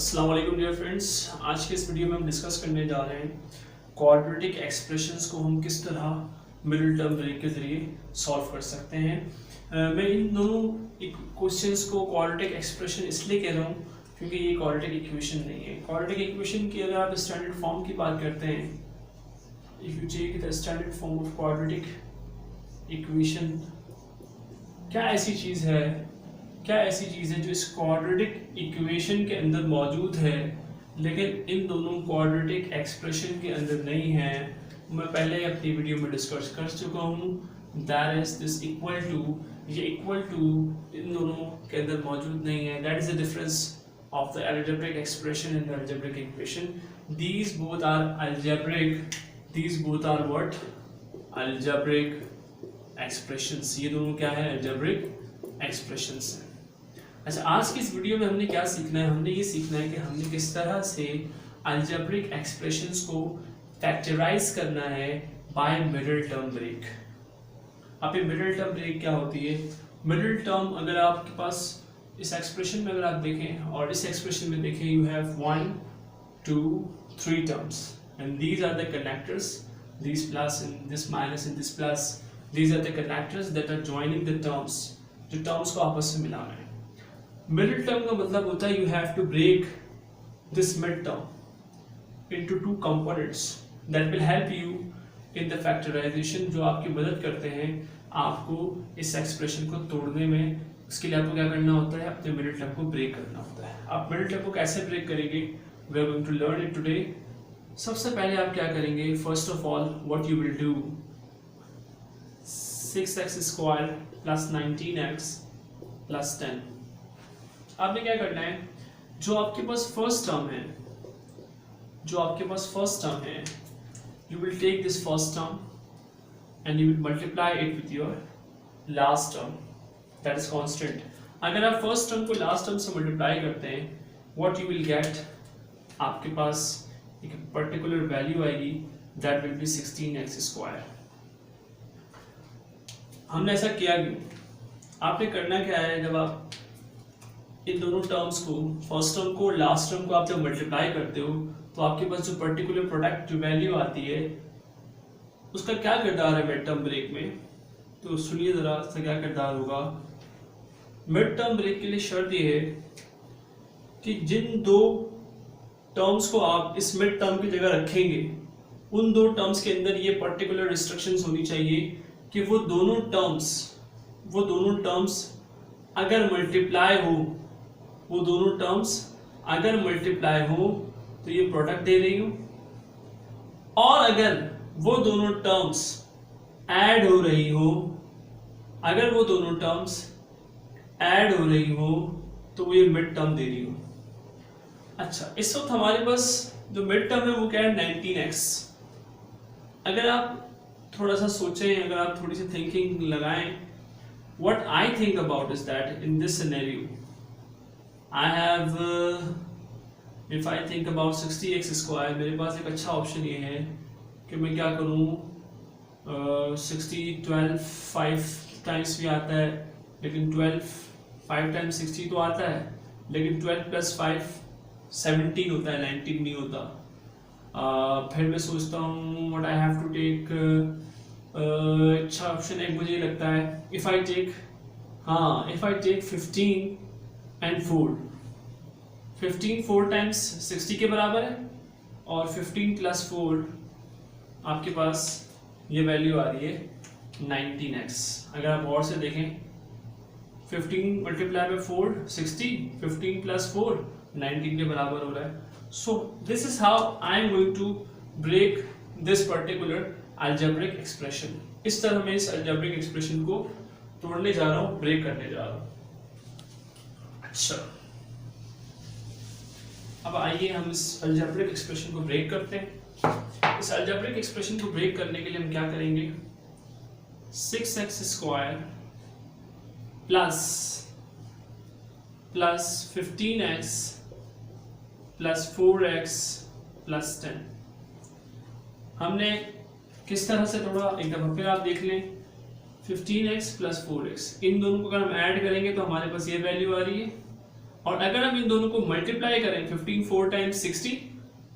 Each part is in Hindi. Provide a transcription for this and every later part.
अस्सलाम वालेकुम डियर फ्रेंड्स। आज के इस वीडियो में हम डिस्कस करने जा रहे हैं क्वाड्रेटिक एक्सप्रेशंस को हम किस तरह मिडिल टर्म ब्रेक के ज़रिए सॉल्व कर सकते हैं। मैं इन दोनों क्वेश्चंस को क्वाड्रेटिक एक्सप्रेशन इसलिए कह रहा हूँ क्योंकि ये क्वाड्रेटिक इक्वेशन नहीं है। क्वाड्रेटिक इक्वेशन की अगर आप स्टैंडर्ड फॉर्म की बात करते हैं, if you take the standard form of quadratic equation, क्या ऐसी चीज़ है जो इस क्वाड्रेटिक इक्वेशन के अंदर मौजूद है लेकिन इन दोनों क्वाड्रेटिक एक्सप्रेशन के अंदर नहीं है। मैं पहले अपनी वीडियो में डिस्कस कर चुका हूँ। That is this equal to, ये इक्वल टू इन दोनों के अंदर मौजूद नहीं है। That is the difference of the algebraic expression and the algebraic equation. These both are algebraic, these both are what? Algebraic expressions. ये दोनों क्या है? अलजेब्रिक एक्सप्रेशंस हैं। अच्छा, आज की इस वीडियो में हमने क्या सीखना है? हमने ये सीखना है कि हमने किस तरह से अलजेब्रिक एक्सप्रेशंस को फैक्टराइज करना है बाय मिडिल टर्म ब्रेक। अब ये मिडिल टर्म ब्रेक क्या होती है? मिडिल टर्म अगर आपके पास इस एक्सप्रेशन में अगर आप देखें और इस एक्सप्रेशन में देखें, you have 1 2 3 terms and these are the connectors, this plus and this minus and this plus, these are the connectors that are joining the terms, जो टर्म्स को आपस में मिलाना है। मिडिल टर्म का मतलब होता है you have to break this mid term into two components that will help you in the factorisation, जो आपकी मदद करते हैं आपको इस एक्सप्रेशन को तोड़ने में। इसके लिए आपको क्या करना होता है? अपने मिडिल टर्म को ब्रेक करना होता है। आप मिडिल टर्म को कैसे ब्रेक करेंगे? We are going to learn it today. सबसे पहले आप क्या करेंगे? First of all what you will do, 6x² plus 19x plus 10। आपने क्या करना है? जो आपके पास फर्स्ट टर्म है, you will take this first term and you will multiply it with your last term, that is constant. अगर आप फर्स्ट टर्म को लास्ट टर्म से मल्टीप्लाई करते हैं, what you will get, आपके पास एक पर्टिकुलर वैल्यू आएगी, that will be 16x²। हमने ऐसा किया क्यों? आपने करना क्या है? जब आप इन दोनों टर्म्स को, फर्स्ट टर्म को लास्ट टर्म को आप जब मल्टीप्लाई करते हो तो आपके पास जो पर्टिकुलर प्रोडक्ट जो वैल्यू आती है उसका क्या किरदार है मिड टर्म ब्रेक में? तो सुनिए जरा, इसका क्या किरदार होगा। मिड टर्म ब्रेक के लिए शर्त ये है कि जिन दो टर्म्स को आप इस मिड टर्म की जगह रखेंगे, उन दो टर्म्स के अंदर ये पर्टिकुलर रिस्ट्रिक्शंस होनी चाहिए कि वो दोनों टर्म्स अगर मल्टीप्लाई हो तो ये प्रोडक्ट दे रही हूं, और अगर वो दोनों टर्म्स ऐड हो रही हो तो वो ये मिड टर्म दे रही हो। अच्छा, इस वक्त हमारे पास जो मिड टर्म है वो क्या है? 19x। अगर आप थोड़ा सा सोचें, अगर आप थोड़ी सी थिंकिंग लगाएं, what I think about is that in this scenario I have if I think about 60x², मेरे पास एक अच्छा ऑप्शन ये है कि मैं क्या करूँ, 60 12 5 टाइम्स भी आता है, लेकिन 12 5 टाइम्स 60 तो आता है, लेकिन 12 + 5 17 होता है, 19 नहीं होता। फिर मैं सोचता हूँ what I have to take, अच्छा ऑप्शन एक मुझे लगता है, if I take 15 and 4, 15 4 times 60 के बराबर है, और 15 + 4 आपके पास ये वैल्यू आ रही है 19x। अगर आप और से देखें, 15 × 4 60, 15 + 4 19 के बराबर हो रहा है। So this is how I am going to break this particular algebraic expression. इस तरह मैं इस अलजेब्रिक एक्सप्रेशन को तोड़ने जा रहा हूं, ब्रेक करने जा रहा हूं। अच्छा, अब आइए हम इस अलजेब्रिक एक्सप्रेशन को ब्रेक करते हैं। इस अलजेब्रिक एक्सप्रेशन को ब्रेक करने के लिए हम क्या करेंगे? 6x² plus 15x plus 4x plus 10। हमने किस तरह से तोड़ा? एक दफा फिर आप देख लें, 15x प्लस 4x, इन दोनों को अगर हम ऐड करेंगे तो हमारे पास ये वैल्यू आ रही है, और अगर हम इन दोनों को मल्टीप्लाई करें 15 4 times 60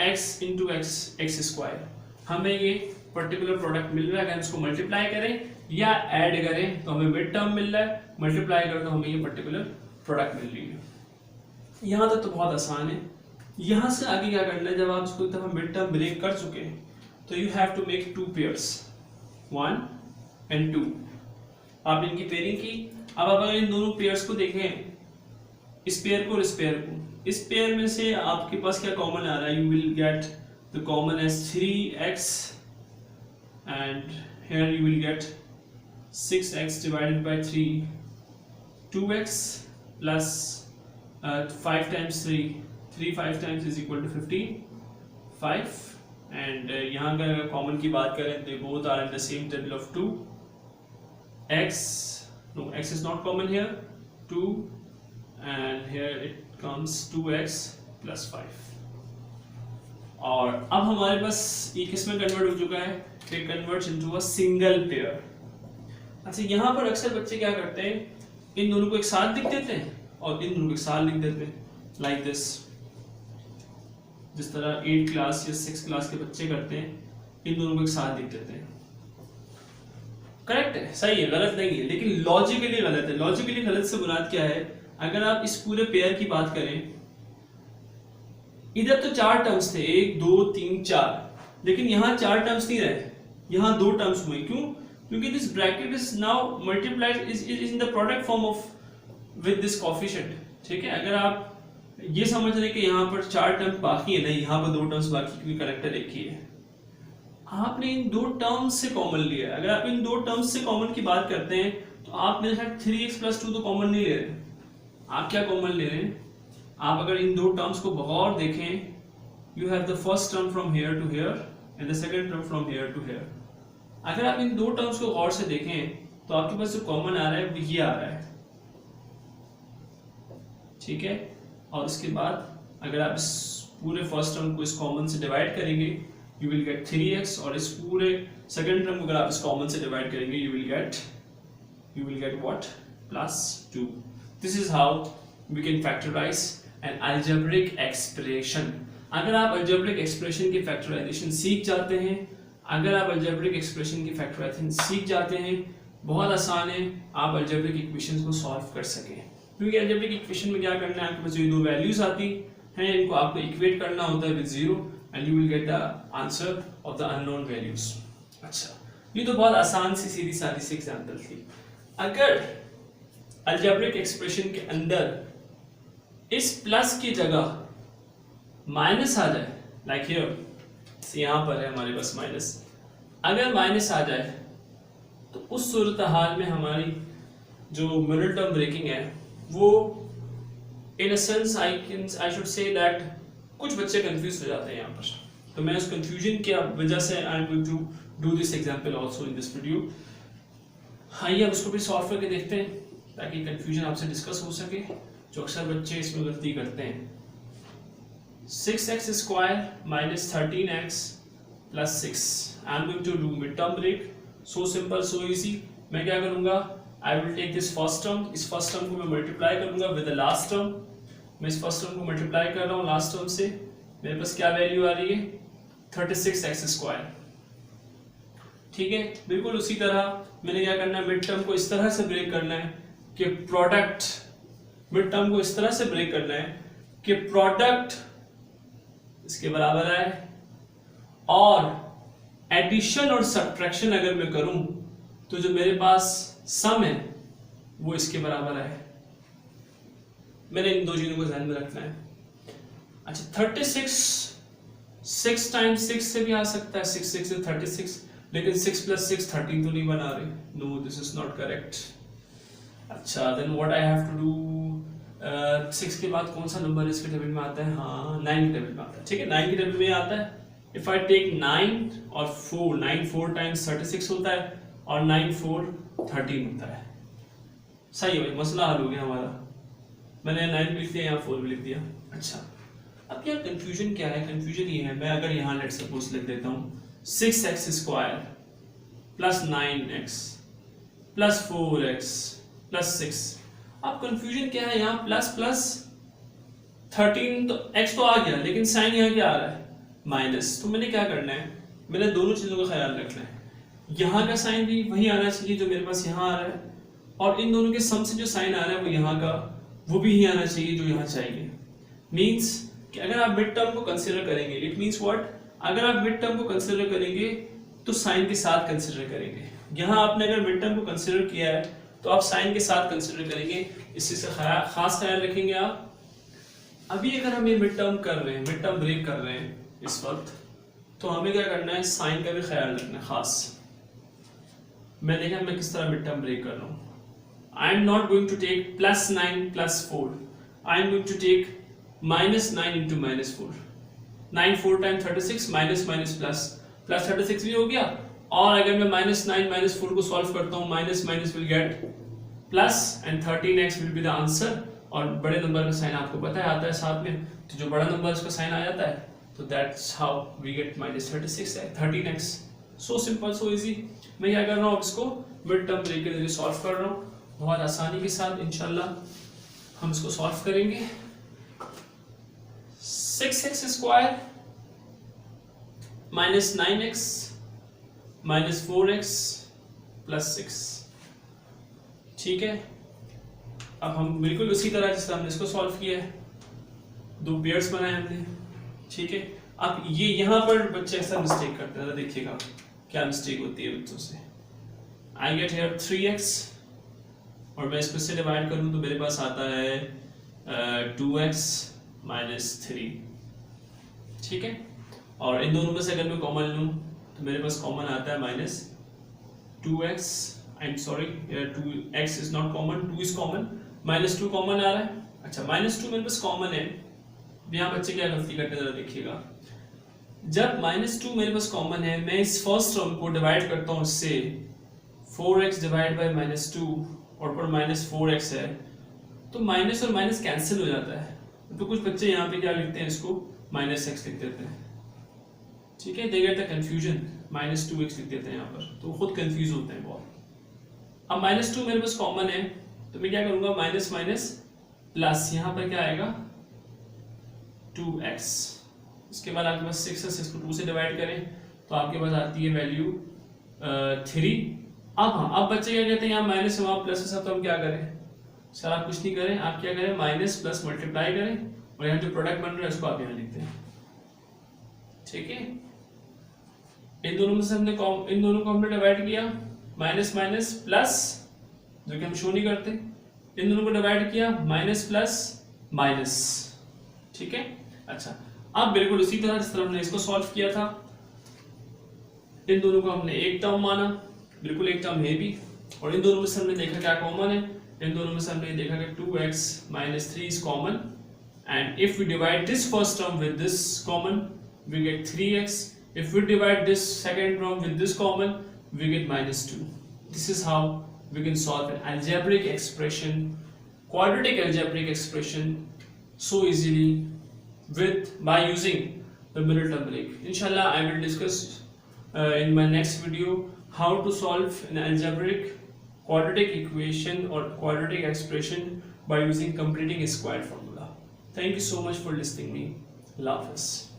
x into x square, हमें ये पर्टिकुलर प्रोडक्ट मिल रहा है। अगर हम इसको मल्टीप्लाई करें या ऐड करें तो हमें मिड टर्म मिल रहा है, मल्टीप्लाई करें तो हमें ये पर्टिकुलर प्रोडक्ट मिल रही है। यहाँ तक तो बहुत आसान है। यहाँ से आगे क्या करना है, जब आप इसको एक दफा मिड टर्म ब्रेक कर चुके हैं तो you have to make 2 pairs 1 and 2। आप इनकी पेयरिंग की। अब आप अगर इन दोनों पेयर्स को देखें, इस पेयर को और इस पेयर को, इस पेयर में से आपके पास क्या कॉमन आ रहा है, you will get the common as 3x and here you will get 6x divided by 3, 2x plus 5 times 3 5 times is equal to 15 5 and यहाँ अगर कॉमन की बात करें they both are in the same table of 2 x, no x is not common here, 2 and here it comes 2x plus 5। और अब हमारे पास ये किस में कन्वर्ट हो चुका है, it converts into a single pair। अच्छा, यहाँ पर अक्सर बच्चे क्या करते हैं, इन दोनों को एक साथ लिख देते हैं और इन दोनों को एक साथ लिख देते हैं लाइक दिस, जिस तरह 8 क्लास या 6 क्लास के बच्चे करते हैं, इन दोनों को एक साथ लिख देते हैं। करेक्ट है, सही है, गलत नहीं है, लेकिन लॉजिकली गलत है। लॉजिकली गलत से मुराद क्या है, अगर आप इस पूरे पेयर की बात करें, इधर तो 4 टर्म्स थे 1 2 3 4, लेकिन यहाँ 4 टर्म्स नहीं रहे, यहाँ 2 टर्म्स हुए। क्यों? क्योंकि this bracket is now multiplied is in the product form of with this coefficient. ठीक है, अगर आप ये समझ रहे कि यहाँ पर 4 टर्म्स बाकी है, नहीं, यहाँ पर 2 टर्म्स बाकी, क्योंकि करेक्टर एक ही है। आपने इन 2 टर्म्स से कॉमन लिया है। अगर आप इन 2 टर्म्स से कॉमन की बात करते हैं तो आप मेरे साथ 3x + 2 तो कॉमन नहीं ले रहे। आप क्या कॉमन ले रहे हैं, आप अगर इन 2 टर्म्स को गौर देखें, you have the first term from here to here and the second term from here to here. अगर आप इन 2 टर्म्स को गौर से देखें तो आपके पास जो कॉमन आ रहा है वो ये आ रहा है। ठीक है, और उसके बाद अगर आप इस पूरे फर्स्ट टर्म को इस कॉमन से डिवाइड करेंगे यू विल गेट 3x, और इस पूरे सेकंड टर्म को अगर आप इस कॉमन से डिवाइड करेंगे you will get what, +2। This is how we can factorise an algebraic expression. अगर आप अलजेब्रिक एक्सप्रेशन की फैक्टराइजेशन सीख जाते हैं, अगर आप अलजेब्रिक एक्सप्रेशन की फैक्टराइजेशन सीख जाते हैं, बहुत आसान है आप अलजेब्रिक इक्वेशंस को सॉल्व कर सकें। क्योंकि अलजेब्रिक इक्वेशन में क्या करना है, आपके पास जो 2 वैल्यूज आती हैं इनको आपको इक्वेट करना होता है with 0 and you will get the answer of the unknown values. अच्छा, ये तो बहुत आसान सी सीधी सादी सी एग्जांपल थी। अगर अलजेब्रिक एक्सप्रेशन के अंदर इस प्लस की जगह माइनस आ जाए, लाइक हियर, यहाँ पर है हमारे पास माइनस, अगर माइनस आ जाए तो उस सूरत हाल में हमारी जो मिडिल टर्म ब्रेकिंग है वो in a sense I should say that कुछ बच्चे कंफ्यूज हो जाते हैं यहाँ पर। तो मैं उस कंफ्यूजन की वजह से I am going to do this example also in this video. आइए अब इसको भी सॉल्व करके देखते हैं ताकि कंफ्यूजन आपसे डिस्कस हो सके, जो अक्सर बच्चे इसमें गलती करते हैं। 6x square minus 13x plus 6। I am going to do mid-term break. So simple, so easy. मैं क्या करूँगा? I will take this first term. इस first term को मैं multiply करूँगा with the last term. मैं इस first term को multiply कर रहा हूँ last term से। मेरे पास क्या value आ रही है? 36x square। ठीक है, बिल्कुल उसी तरह मैंने क्या करना है, मिड टर्म को इस तरह से ब्रेक करना है कि प्रोडक्ट, मिड टर्म को इस तरह से ब्रेक करना है कि प्रोडक्ट इसके बराबर आए, और एडिशन और सब्ट्रैक्शन अगर मैं करूं तो जो मेरे पास सम है वो इसके बराबर आए। मैंने इन 2 चीजों को ध्यान में रखना है। अच्छा, 36 6 टाइम्स 6 से भी आ सकता है, 6 6 से 36, लेकिन 6 + 6 13 तो नहीं बना रहे। No, this is not correct. अच्छा, then what I have to do, 6 के बाद कौन सा नंबर इसके टेबल में आता है? हाँ, 9 के टेबल में आता है। ठीक है, 9 के टेबल में आता है। इफ आई टेक 9 और 4, 9 4 टाइम्स 36 होता है और 9 4 13 होता है। सही है भाई, मसला हल हो गया हमारा। मैंने 9 भी लिख दिया, यहाँ 4 भी लिख दिया। अच्छा, अब यार कंफ्यूजन क्या है? कंफ्यूजन ये है, मैं अगर यहाँ लेट सपोज लिख देता हूँ 6x square plus 9x plus 4x plus 6। अब कंफ्यूजन क्या है, यहाँ प्लस प्लस 13 तो x तो आ गया, लेकिन साइन यहाँ क्या आ रहा है माइनस। तो मैंने क्या करना है, मैंने दोनों चीज़ों का ख्याल रखना है। यहाँ का साइन भी वही आना चाहिए जो मेरे पास यहाँ आ रहा है, और इन दोनों के सम से जो साइन आ रहा है वो यहाँ का वो भी ही आना चाहिए जो यहाँ चाहिए। मीन्स कि अगर आप मिड टर्म को कंसिडर करेंगे, इट मीन्स व्हाट, अगर आप मिड टर्म को कंसिडर करेंगे तो साइन के साथ कंसिडर करेंगे। यहाँ आपने अगर मिड टर्म को कंसिडर किया है तो आप साइन के साथ कंसिडर करेंगे, इसी से खास ख्याल रखेंगे आप। अभी अगर हम ये मिड टर्म कर रहे हैं, मिड टर्म ब्रेक कर रहे हैं इस वक्त, तो हमें क्या करना है, साइन का भी ख्याल रखना है खास। मैं देखा मैं किस तरह मिड टर्म ब्रेक कर रहा हूँ। I am not going to take +9 + 4, I am going to take -9 into -4। 9 4 time 36, minus minus plus, plus 36 भी हो गया। और अगर मैं -9 - 4 को सॉल्व करता हूँ, minus minus will get plus and 13x will be the answer. और बड़े नंबर का साइन आपको पता है आता है साथ में, तो जो बड़ा नंबर उसका साइन आ जाता है, तो दैट्स हाउ वी गेट -36 है 13x। So simple, so easy. मैं क्या कर रहा हूँ, अब इसको मिड टर्म ब्रेक के जरिए सॉल्व कर रहा हूँ बहुत आसानी के साथ। इंशाल्लाह हम इसको सॉल्व करेंगे। 6x² -9x -4x + 6, ठीक है। अब हम बिल्कुल उसी तरह जिस तरह हमने इसको सॉल्व किया है, दो पेयर्स बनाए हमने, ठीक है। अब ये यहाँ पर बच्चे ऐसा मिस्टेक करते हैं, देखिएगा क्या मिस्टेक होती है बच्चों से। आई गेट हियर 3x और मैं इसको से डिवाइड करूँ तो मेरे पास आता है 2x - 3, ठीक है। और इन दोनों में से अगर मैं कॉमन लूँ तो मेरे पास कॉमन आता है -2x, I'm sorry, 2x is not common, 2 is common, -2 common आ रहा है। अच्छा, -2 मेरे पास कॉमन है। यहाँ बच्चे क्या गलती करते हैं जरा देखिएगा। जब -2 मेरे पास कॉमन है, मैं इस फर्स्ट टर्म को डिवाइड करता हूँ इससे, 4x डिवाइड बाय -2 और ऊपर -4x है, तो माइनस और माइनस कैंसिल हो जाता है। तो कुछ बच्चे यहाँ पे क्या लिखते हैं, इसको -x लिख देते हैं, ठीक है। They get the confusion, -2x लिख देते हैं यहाँ पर, तो खुद कंफ्यूज होते हैं बहुत। अब -2 मेरे पास कॉमन है, तो मैं क्या करूंगा, माइनस माइनस प्लस, यहाँ पर क्या आएगा 2x। इसके बाद आपके पास 6 है, 6 को 2 से डिवाइड करें तो आपके पास आती है वैल्यू 3। अब हाँ, अब बच्चे क्या कहते हैं, यहाँ माइनस है वहाँ प्लस है सब, तो हम क्या करें सर, आप कुछ नहीं करें, आप क्या करें, माइनस प्लस मल्टीप्लाई करें और यहाँ जो प्रोडक्ट बन रहा है उसको आप यहाँ लिखते हैं, ठीक है। इन दोनों में से हमने इन दोनों को हमने डिवाइड किया, माइनस माइनस प्लस, जो कि हम शो नहीं करते, इन दोनों को डिवाइड किया, माइनस प्लस माइनस, ठीक है। अच्छा, अब बिल्कुल उसी तरह जिस तरह हमने इसको सॉल्व किया था, इन दोनों को हमने एक टर्म माना, बिल्कुल एक टर्म है भी, और इन दोनों में से हमने देखा क्या कॉमन है, इन दोनों में से हमने देखा कि 2x - 3 is common, and if we divide this first term with this common, we get 3x. If we divide this second term with this common, we get -2. This is how we can solve an algebraic expression, quadratic algebraic expression, so easily by using the middle term break. Inshallah, I will discuss in my next video how to solve an algebraic quadratic equation or quadratic expression by using completing a square formula. Thank you so much for listening me. Allah Hafiz.